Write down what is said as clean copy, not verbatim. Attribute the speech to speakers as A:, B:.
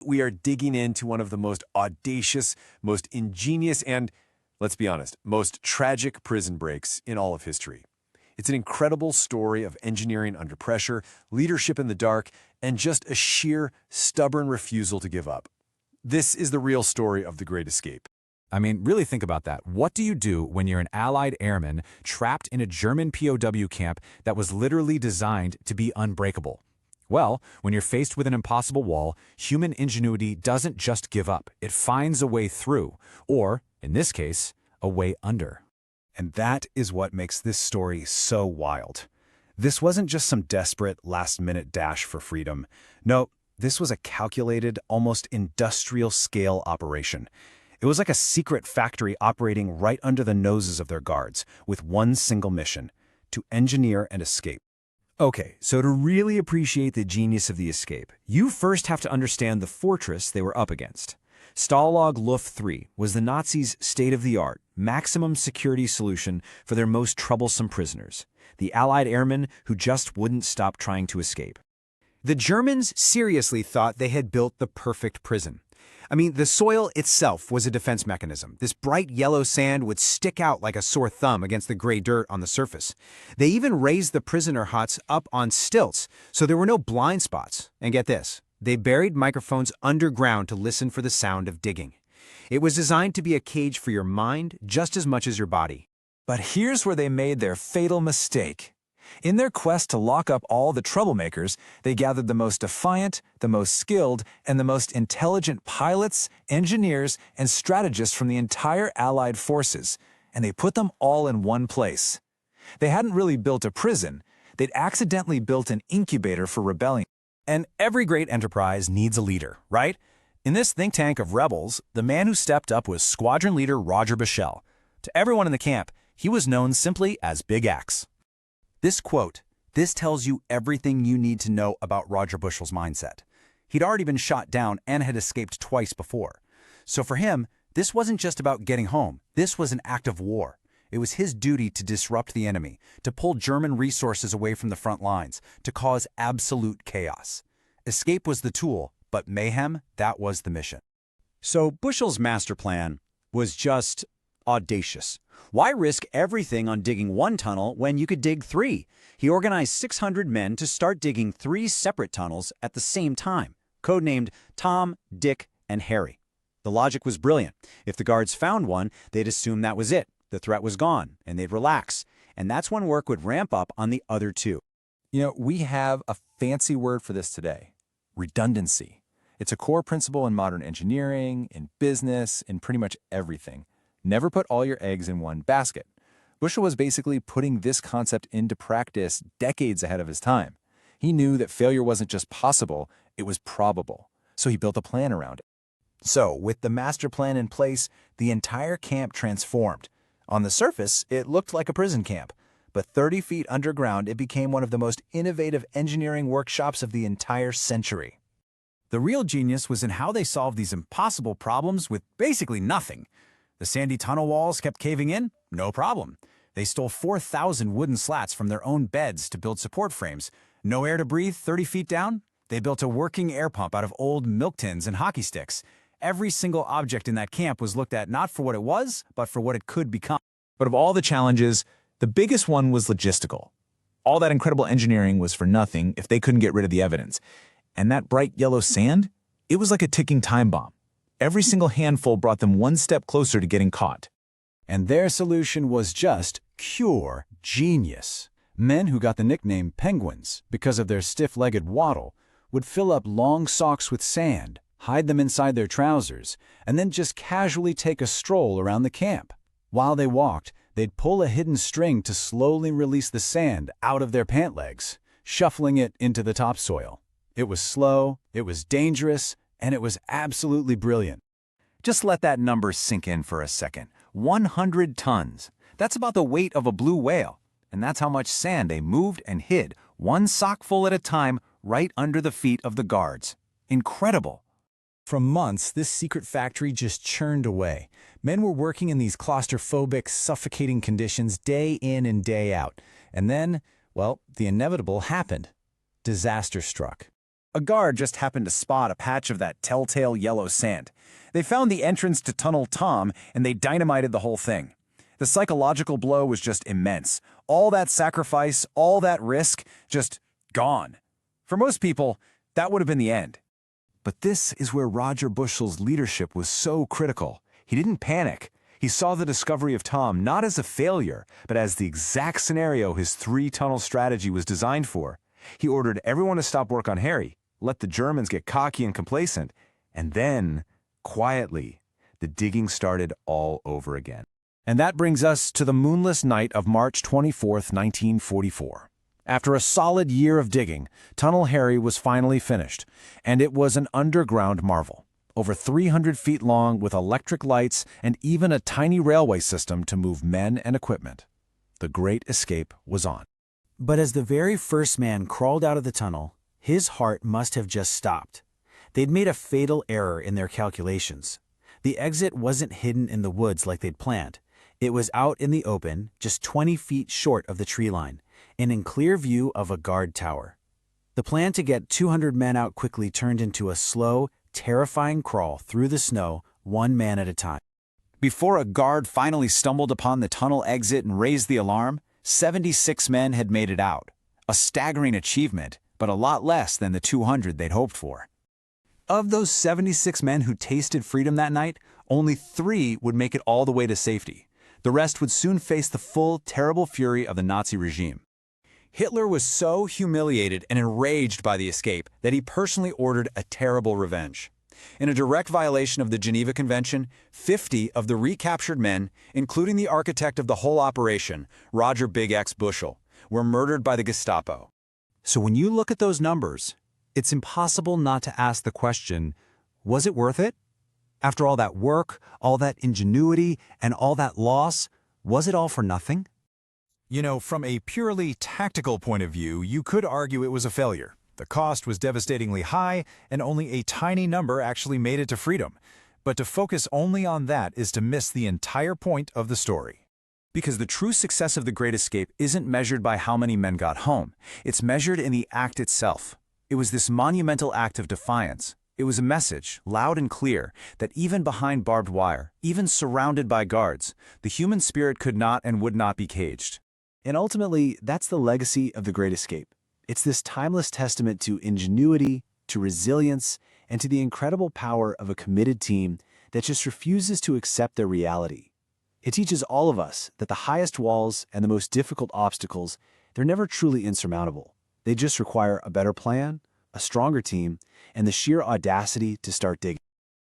A: We are digging into one of the most audacious, most ingenious, and, let's be honest, most tragic prison breaks in all of history. It's an incredible story of engineering under pressure, leadership in the dark, and just a sheer, stubborn refusal to give up. This is the real story of The Great Escape.
B: I mean, really think about that. What do you do when you're an Allied airman trapped in a German POW camp that was literally designed to be unbreakable? Well, when you're faced with an impossible wall, human ingenuity doesn't just give up. It finds a way through, or, in this case, a way under.
C: And that is what makes this story so wild. This wasn't just some desperate, last-minute dash for freedom. No, this was a calculated, almost industrial-scale operation. It was like a secret factory operating right under the noses of their guards, with one single mission: to engineer and escape.
D: Okay, so to really appreciate the genius of the escape, you first have to understand the fortress they were up against. Stalag Luft III was the Nazis' state-of-the-art, maximum security solution for their most troublesome prisoners, the Allied airmen who just wouldn't stop trying to escape.
E: The Germans seriously thought they had built the perfect prison. I mean, the soil itself was a defense mechanism. This bright yellow sand would stick out like a sore thumb against the gray dirt on the surface. They even raised the prisoner huts up on stilts, so there were no blind spots. And get this, they buried microphones underground to listen for the sound of digging. It was designed to be a cage for your mind just as much as your body.
F: But here's where they made their fatal mistake. In their quest to lock up all the troublemakers, they gathered the most defiant, the most skilled, and the most intelligent pilots, engineers, and strategists from the entire Allied forces, and they put them all in one place. They hadn't really built a prison, they'd accidentally built an incubator for rebellion.
D: And every great enterprise needs a leader, right? In this think tank of rebels, the man who stepped up was Squadron Leader Roger Bushell. To everyone in the camp, he was known simply as Big Axe. This quote, this tells you everything you need to know about Roger Bushell's mindset. He'd already been shot down and had escaped twice before. So for him, this wasn't just about getting home. This was an act of war. It was his duty to disrupt the enemy, to pull German resources away from the front lines, to cause absolute chaos. Escape was the tool, but mayhem, that was the mission.
E: So Bushell's master plan was just audacious. Why risk everything on digging one tunnel when you could dig 3? He organized 600 men to start digging 3 separate tunnels at the same time, codenamed Tom, Dick, and Harry. The logic was brilliant. If the guards found one, they'd assume that was it. The threat was gone, and they'd relax. And that's when work would ramp up on the other 2.
F: You know, we have a fancy word for this today: redundancy. It's a core principle in modern engineering, in business, in pretty much everything. Never put all your eggs in one basket. Bushell was basically putting this concept into practice decades ahead of his time. He knew that failure wasn't just possible, it was probable. So he built a plan around it. So, with the master plan in place, the entire camp transformed. On the surface, it looked like a prison camp, but 30 feet underground, it became one of the most innovative engineering workshops of the entire century.
B: The real genius was in how they solved these impossible problems with basically nothing. The sandy tunnel walls kept caving in? No problem. They stole 4,000 wooden slats from their own beds to build support frames. No air to breathe 30 feet down? They built a working air pump out of old milk tins and hockey sticks. Every single object in that camp was looked at not for what it was, but for what it could become.
F: But of all the challenges, the biggest one was logistical. All that incredible engineering was for nothing if they couldn't get rid of the evidence. And that bright yellow sand? It was like a ticking time bomb. Every single handful brought them one step closer to getting caught.
C: And their solution was just pure genius. Men who got the nickname penguins because of their stiff-legged waddle would fill up long socks with sand, hide them inside their trousers, and then just casually take a stroll around the camp. While they walked, they'd pull a hidden string to slowly release the sand out of their pant legs, shuffling it into the topsoil. It was slow, it was dangerous, and it was absolutely brilliant.
D: Just let that number sink in for a second. 100 tons. That's about the weight of a blue whale. And that's how much sand they moved and hid, one sockful at a time, right under the feet of the guards. Incredible.
B: For months, this secret factory just churned away. Men were working in these claustrophobic, suffocating conditions day in and day out. And then, well, the inevitable happened. Disaster struck.
D: A guard just happened to spot a patch of that telltale yellow sand. They found the entrance to Tunnel Tom, and they dynamited the whole thing. The psychological blow was just immense. All that sacrifice, all that risk, just gone. For most people, that would have been the end.
A: But this is where Roger Bushell's leadership was so critical. He didn't panic. He saw the discovery of Tom not as a failure, but as the exact scenario his three-tunnel strategy was designed for. He ordered everyone to stop work on Harry, let the Germans get cocky and complacent, and then, quietly, the digging started all over again.
D: And that brings us to the moonless night of March 24th, 1944. After a solid year of digging, Tunnel Harry was finally finished, and it was an underground marvel. Over 300 feet long with electric lights and even a tiny railway system to move men and equipment. The Great Escape was on.
B: But as the very first man crawled out of the tunnel, his heart must have just stopped. They'd made a fatal error in their calculations. The exit wasn't hidden in the woods like they'd planned. It was out in the open, just 20 feet short of the tree line, and in clear view of a guard tower. The plan to get 200 men out quickly turned into a slow, terrifying crawl through the snow, one man at a time.
C: Before a guard finally stumbled upon the tunnel exit and raised the alarm, 76 men had made it out. A staggering achievement, but a lot less than the 200 they'd hoped for. Of those 76 men who tasted freedom that night, only 3 would make it all the way to safety. The rest would soon face the full, terrible fury of the Nazi regime. Hitler was so humiliated and enraged by the escape that he personally ordered a terrible revenge. In a direct violation of the Geneva Convention, 50 of the recaptured men, including the architect of the whole operation, Roger Big X Bushell, were murdered by the Gestapo.
E: So when you look at those numbers, it's impossible not to ask the question, was it worth it? After all that work, all that ingenuity, and all that loss, was it all for nothing?
D: You know, from a purely tactical point of view, you could argue it was a failure. The cost was devastatingly high, and only a tiny number actually made it to freedom. But to focus only on that is to miss the entire point of the story.
A: Because the true success of the Great Escape isn't measured by how many men got home. It's measured in the act itself. It was this monumental act of defiance. It was a message, loud and clear, that even behind barbed wire, even surrounded by guards, the human spirit could not and would not be caged.
G: And ultimately, that's the legacy of the Great Escape. It's this timeless testament to ingenuity, to resilience, and to the incredible power of a committed team that just refuses to accept their reality. It teaches all of us that the highest walls and the most difficult obstacles, they're never truly insurmountable. They just require a better plan, a stronger team, and the sheer audacity to start digging.